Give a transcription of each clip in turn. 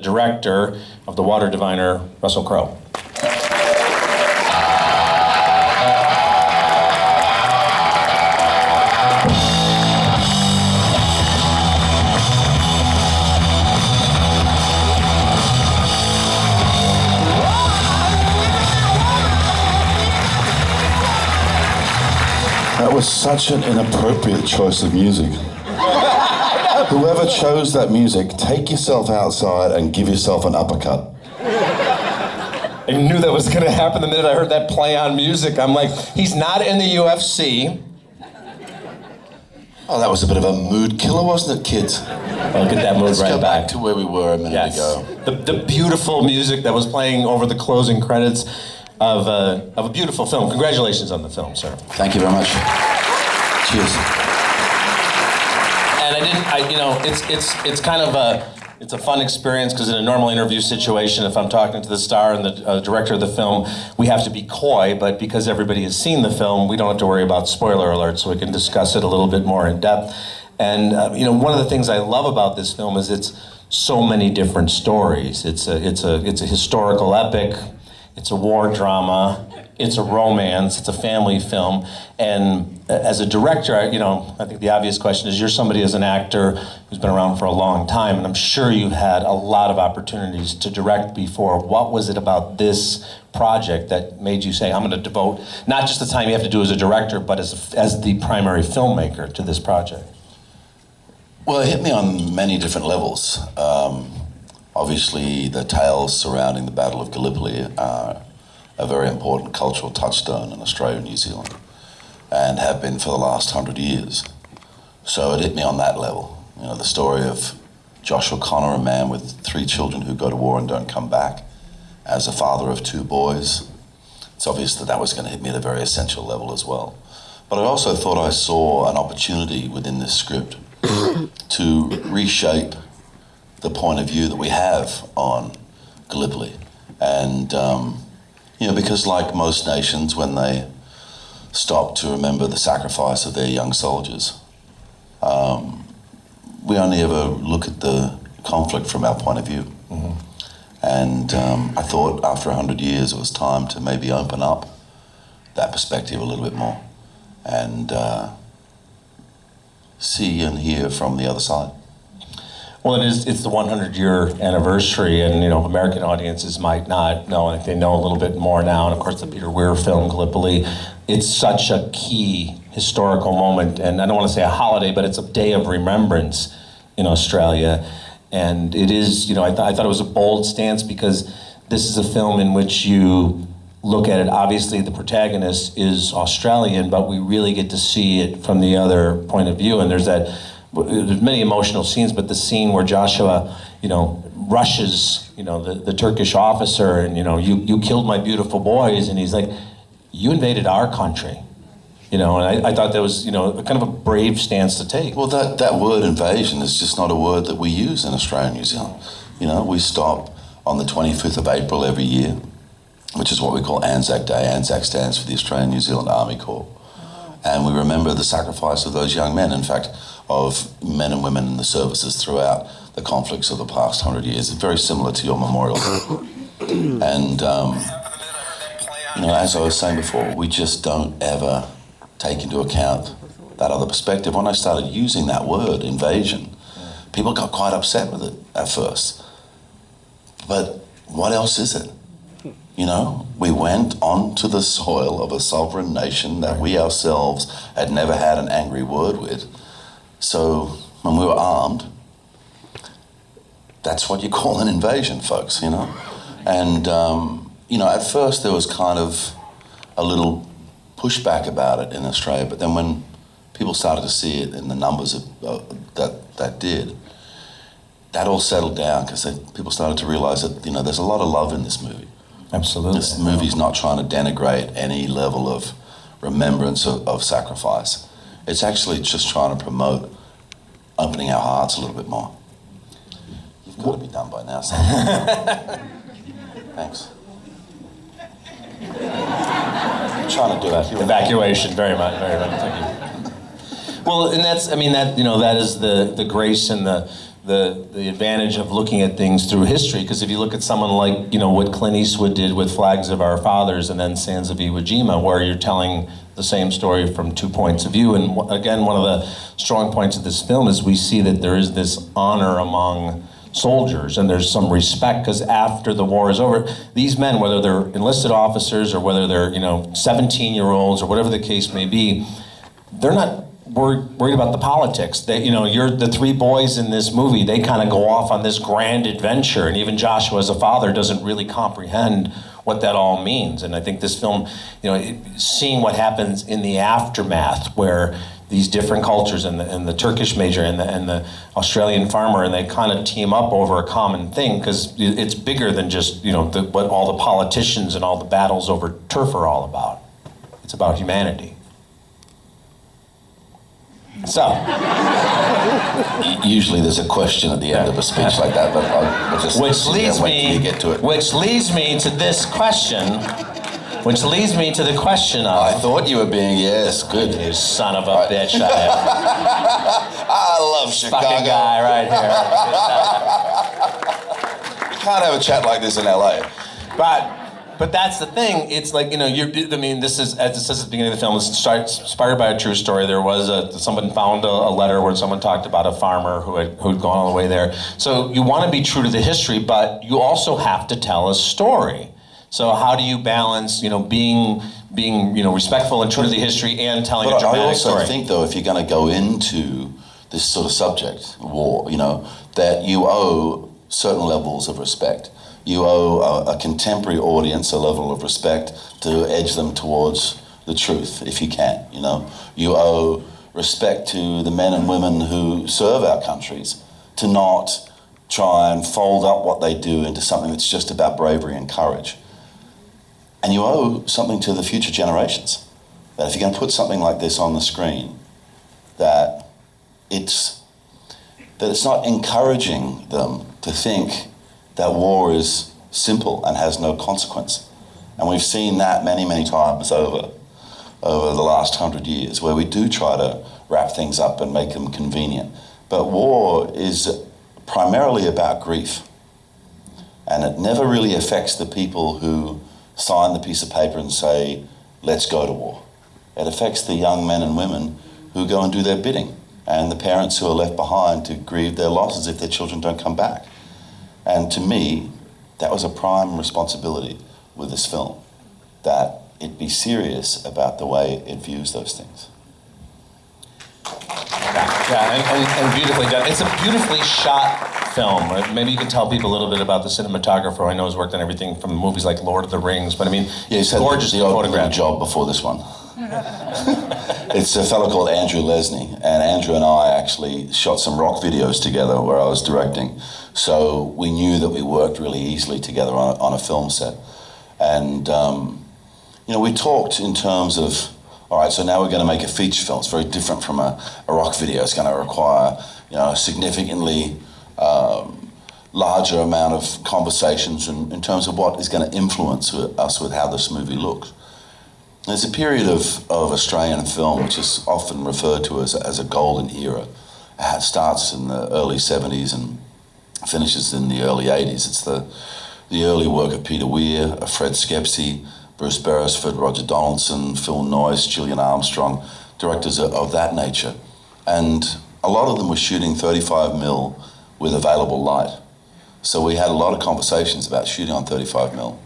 Director of The Water Diviner, Russell Crowe. That was such an inappropriate choice of music. Whoever chose that music, take yourself outside and give yourself an uppercut. I knew that was going to happen the minute I heard that play on music. I'm like, he's not in the UFC. Oh, that was a bit of a mood killer, wasn't it, kids? Well, get that mood Let's right go back. back to where we were a minute ago. The beautiful music that was playing over the closing credits of a beautiful film. Congratulations on the film, sir. Thank you very much. Cheers. And it's kind of it's a fun experience because in a normal interview situation, if I'm talking to the star and the director of the film, we have to be coy, but because everybody has seen the film, we don't have to worry about spoiler alerts, so we can discuss it a little bit more in depth. And one of the things I love about this film is it's so many different stories. It's a historical epic, it's a war drama, it's a romance, it's a family film, and as a director, I think the obvious question is, you're somebody as an actor who's been around for a long time, and I'm sure you've had a lot of opportunities to direct before. What was it about this project that made you say, I'm going to devote not just the time you have to do as a director, but as the primary filmmaker to this project? Well, it hit me on many different levels. Obviously, the tales surrounding the Battle of Gallipoli are a very important cultural touchstone in Australia and New Zealand, and have been for the last 100 years. So it hit me on that level. The story of Josh O'Connor, a man with 3 children who go to war and don't come back, as a father of 2 boys. It's obvious that was going to hit me at a very essential level as well. But I also thought I saw an opportunity within this script to reshape the point of view that we have on Gallipoli. And, because like most nations, when they stop to remember the sacrifice of their young soldiers, we only ever look at the conflict from our point of view. Mm-hmm. And I thought after 100 years it was time to maybe open up that perspective a little bit more and see and hear from the other side. Well, it's the 100-year anniversary, and American audiences might not know, and they know a little bit more now. And of course, the Peter Weir film Gallipoli, it's such a key historical moment, and I don't want to say a holiday, but it's a day of remembrance in Australia. And it is, I thought it was a bold stance because this is a film in which you look at it. Obviously, the protagonist is Australian, but we really get to see it from the other point of view. And there's many emotional scenes, but the scene where Joshua, rushes, the Turkish officer, and you killed my beautiful boys, and he's like, you invaded our country, and I thought that was, kind of a brave stance to take. Well, that word invasion is just not a word that we use in Australia and New Zealand. We stop on the 25th of April every year, which is what we call Anzac Day. Anzac stands for the Australian New Zealand Army Corps. And we remember the sacrifice of those young men, in fact, of men and women in the services throughout the conflicts of the past 100 years. It's very similar to your memorial. And, as I was saying before, we just don't ever take into account that other perspective. When I started using that word, invasion, people got quite upset with it at first. But what else is it? We went onto the soil of a sovereign nation that we ourselves had never had an angry word with. So when we were armed, that's what you call an invasion, folks, And, at first there was kind of a little pushback about it in Australia, but then when people started to see it in the numbers that did, that all settled down because people started to realize that, there's a lot of love in this movie. Absolutely. This movie's not trying to denigrate any level of remembrance of sacrifice. It's actually just trying to promote opening our hearts a little bit more. You've got to be done by now, son. Thanks. I'm trying to do Evacuation, very much, thank you. Well, and that is the grace and the advantage of looking at things through history, because if you look at someone like, you know, what Clint Eastwood did with Flags of Our Fathers and then Sands of Iwo Jima, where you're telling the same story from two points of view. And again, one of the strong points of this film is we see that there is this honor among soldiers, and there's some respect, because after the war is over, these men, whether they're enlisted officers or whether they're, you know, 17-year-olds or whatever the case may be, they're not worried about the politics. They, you know, you're the three boys in this movie, they kind of go off on this grand adventure, and even Joshua as a father doesn't really comprehend what that all means. And I think this film, you know, seeing what happens in the aftermath, where these different cultures and the Turkish major and the Australian farmer, and they kind of team up over a common thing, because it's bigger than just, you know, what all the politicians and all the battles over turf are all about. It's about humanity. So, usually there's a question at the end of a speech like that, but I'll just which leads me get to it. Which leads me to this question. Which leads me to the question of... I thought you were being, yes, good. You son of a bitch. I love Chicago. Fucking guy right here. You can't have a chat like this in LA. But that's the thing. It's like, you know, I mean, this is, as it says at the beginning of the film, it's inspired by a true story. There was someone found a letter where someone talked about a farmer who'd gone all the way there. So you want to be true to the history, but you also have to tell a story. So how do you balance, you know, being you know, respectful and true to the history and telling a dramatic story? I also think, though, if you're going to go into this sort of subject, war, you know, that you owe certain levels of respect. You owe a contemporary audience a level of respect to edge them towards the truth, if you can, you know. You owe respect to the men and women who serve our countries, to not try and fold up what they do into something that's just about bravery and courage. And you owe something to the future generations, that if you're going to put something like this on the screen, that it's not encouraging them to think that war is simple and has no consequence. And we've seen that many, many times over the last 100 years, where we do try to wrap things up and make them convenient. But war is primarily about grief. And it never really affects the people who sign the piece of paper and say, let's go to war. It affects the young men and women who go and do their bidding, and the parents who are left behind to grieve their losses if their children don't come back. And to me, that was a prime responsibility with this film, that it be serious about the way it views those things. Yeah, and beautifully done. It's a beautifully shot film. Maybe you can tell people a little bit about the cinematographer. I know he's worked on everything from movies like Lord of the Rings, but I mean, he's gorgeously photographed. Job before this one. It's a fellow called Andrew Lesney, and Andrew and I actually shot some rock videos together where I was directing. So we knew that we worked really easily together on a film set. And, you know, we talked in terms of, all right, so now we're going to make a feature film. It's very different from a rock video. It's going to require, you know, a significantly larger amount of conversations in terms of what is going to influence us with how this movie looks. There's a period of Australian film which is often referred to as a golden era. It starts in the early 70s and finishes in the early 80s. It's the early work of Peter Weir, Fred Skepsey, Bruce Beresford, Roger Donaldson, Phil Noyce, Gillian Armstrong, directors of that nature. And a lot of them were shooting 35mm with available light. So we had a lot of conversations about shooting on 35mm.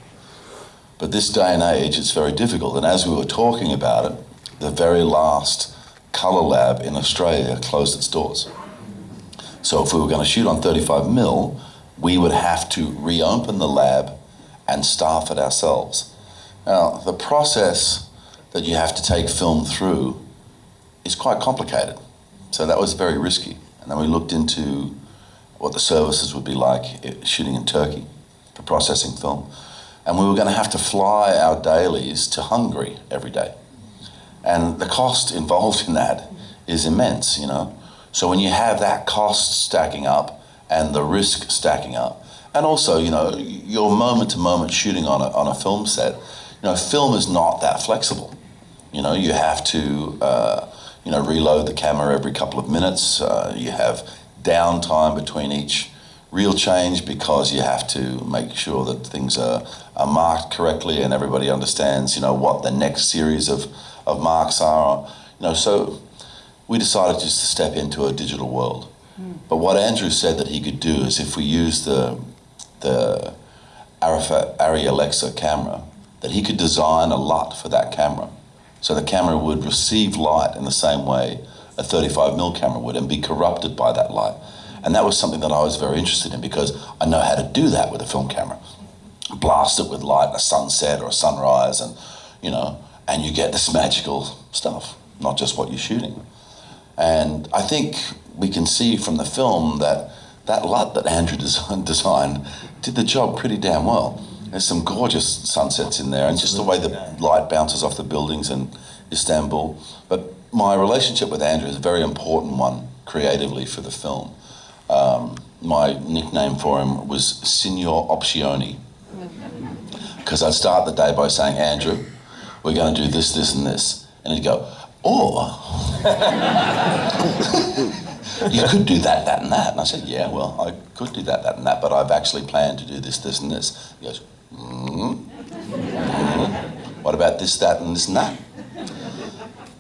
But this day and age, it's very difficult. And as we were talking about it, the very last colour lab in Australia closed its doors. So if we were going to shoot on 35mm, we would have to reopen the lab and staff it ourselves. Now, the process that you have to take film through is quite complicated. So that was very risky. And then we looked into what the services would be like shooting in Turkey for processing film. And we were going to have to fly our dailies to Hungary every day. And the cost involved in that is immense, you know. So when you have that cost stacking up and the risk stacking up, and also, you know, your moment-to-moment shooting on a film set, you know, film is not that flexible. You know, you have to, you know, reload the camera every couple of minutes. You have downtime between each reel change, because you have to make sure that things are marked correctly and everybody understands, what the next series of marks are. So we decided just to step into a digital world. But what Andrew said that he could do is, if we use the Arri Alexa camera, that he could design a LUT for that camera. So the camera would receive light in the same way a 35mm camera would and be corrupted by that light. And that was something that I was very interested in, because I know how to do that with a film camera. Blast it with light, a sunset or a sunrise, and and you get this magical stuff, not just what you're shooting. And I think we can see from the film that LUT that Andrew designed did the job pretty damn well. There's some gorgeous sunsets in there, and just the way the light bounces off the buildings in Istanbul. But my relationship with Andrew is a very important one creatively for the film. My nickname for him was Signor Opzioni, because I'd start the day by saying, Andrew, we're going to do this, this, and this. And he'd go, you could do that, that, and that. And I said, yeah, well, I could do that, that, and that, but I've actually planned to do this, this, and this. He goes, what about this, that, and this, and that?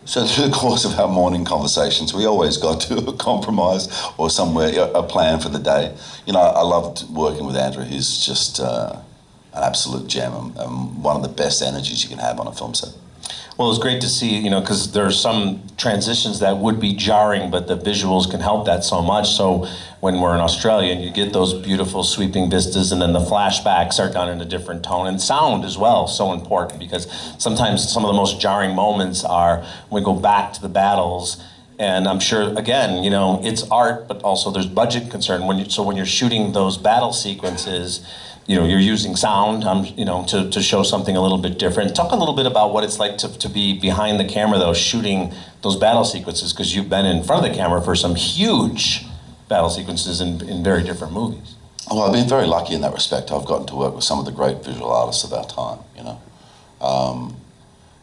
So through the course of our morning conversations, we always got to a compromise or somewhere, a plan for the day. I loved working with Andrew. He's just an absolute gem and one of the best energies you can have on a film set. Well, it's great to see, because there are some transitions that would be jarring, but the visuals can help that so much. So when we're in Australia and you get those beautiful sweeping vistas, and then the flashbacks are done in a different tone, and sound as well, so important, because sometimes some of the most jarring moments are when we go back to the battles. And I'm sure, again, it's art, but also there's budget concern. So when you're shooting those battle sequences, you're using sound, to show something a little bit different. Talk a little bit about what it's like to be behind the camera, though, shooting those battle sequences, because you've been in front of the camera for some huge battle sequences in very different movies. Well, I've been very lucky in that respect. I've gotten to work with some of the great visual artists of our time, and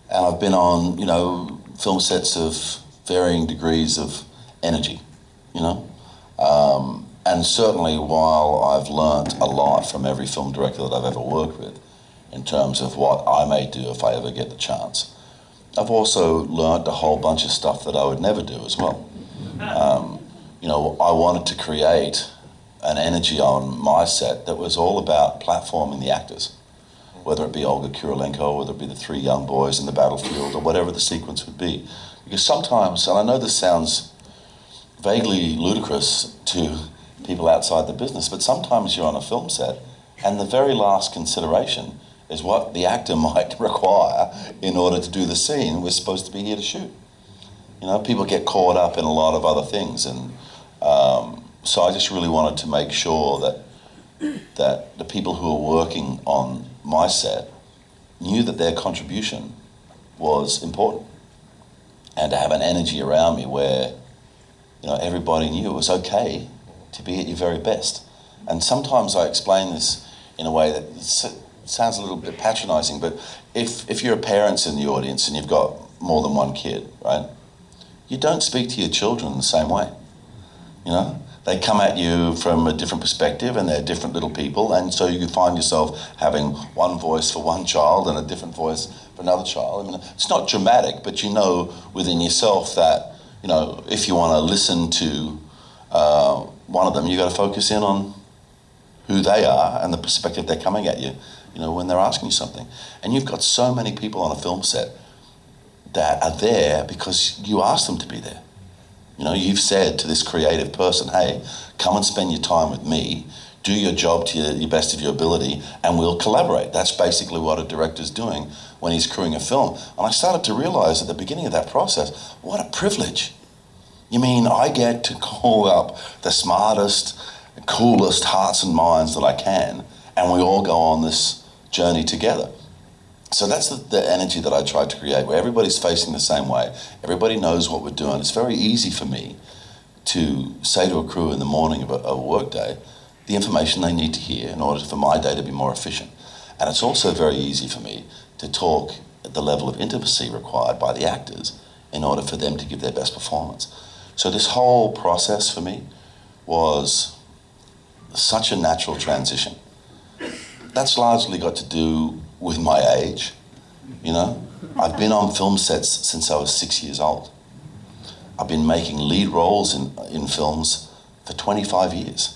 I've been on, film sets of varying degrees of energy, and certainly, while I've learnt a lot from every film director that I've ever worked with, in terms of what I may do if I ever get the chance, I've also learnt a whole bunch of stuff that I would never do as well. I wanted to create an energy on my set that was all about platforming the actors, whether it be Olga Kurylenko, whether it be the three young boys in the battlefield, or whatever the sequence would be. Because sometimes, and I know this sounds vaguely ludicrous to people outside the business, but sometimes you're on a film set and the very last consideration is what the actor might require in order to do the scene we're supposed to be here to shoot. People get caught up in a lot of other things, and so I just really wanted to make sure that the people who were working on my set knew that their contribution was important, and to have an energy around me where everybody knew it was okay to be at your very best. And sometimes I explain this in a way that sounds a little bit patronizing, but if you're a parent in the audience and you've got more than one kid, right, you don't speak to your children the same way. They come at you from a different perspective, and they're different little people, and so you find yourself having one voice for one child and a different voice for another child. It's not dramatic, but within yourself that, if you want to listen to one of them, you got to focus in on who they are and the perspective they're coming at you, when they're asking you something. And you've got so many people on a film set that are there because you asked them to be there. You've said to this creative person, hey, come and spend your time with me, do your job to your best of your ability, and we'll collaborate. That's basically what a director's doing when he's crewing a film. And I started to realize at the beginning of that process, what a privilege. I get to call up the smartest, coolest hearts and minds that I can, and we all go on this journey together. So that's the energy that I tried to create, where everybody's facing the same way. Everybody knows what we're doing. It's very easy for me to say to a crew in the morning of a work day the information they need to hear in order for my day to be more efficient. And it's also very easy for me to talk at the level of intimacy required by the actors in order for them to give their best performance. So this whole process for me was such a natural transition. That's largely got to do with my age, you know. I've been on film sets since I was 6 years old. I've been making lead roles in films for 25 years.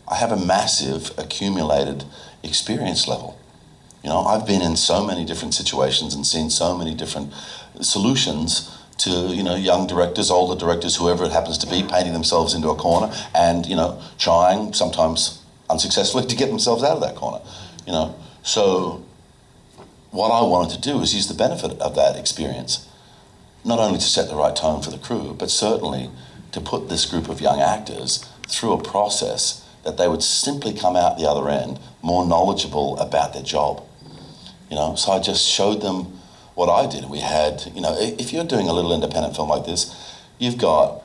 I have a massive accumulated experience level. You know, I've been in so many different situations and seen so many different solutions to, you know, young directors, older directors, whoever it happens to be, painting themselves into a corner and, you know, trying, sometimes unsuccessfully, to get themselves out of that corner, you know. So what I wanted to do is use the benefit of that experience, not only to set the right tone for the crew, but certainly to put this group of young actors through a process that they would simply come out the other end more knowledgeable about their job. You know, so I just showed them what I did. We had, you know, if you're doing a little independent film like this, you've got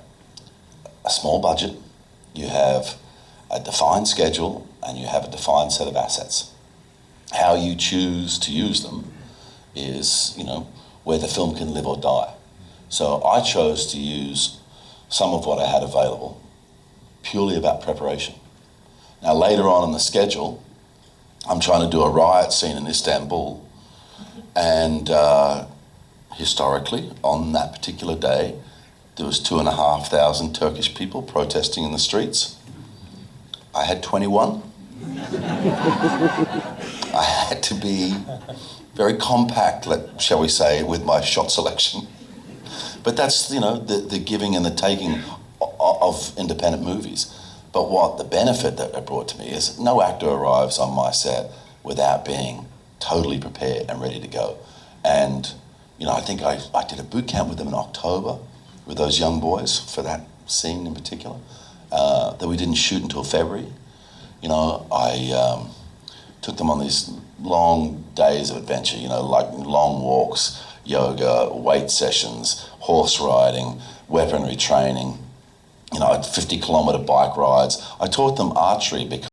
a small budget, you have a defined schedule, and you have a defined set of assets. How you choose to use them is, you know, where the film can live or die. So I chose to use some of what I had available, purely about preparation. Now later on in the schedule, I'm trying to do a riot scene in Istanbul, and historically, on that particular day, there was 2,500 Turkish people protesting in the streets. I had 21. I had to be very compact, shall we say, with my shot selection. But that's, you know, the giving and the taking of independent movies. But what the benefit that it brought to me is no actor arrives on my set without being totally prepared and ready to go. And, you know, I think I did a boot camp with them in October with those young boys for that scene in particular, that we didn't shoot until February. You know, I took them on these long days of adventure, you know, like long walks, yoga, weight sessions, horse riding, weaponry training, you know, 50-kilometre bike rides. I taught them archery because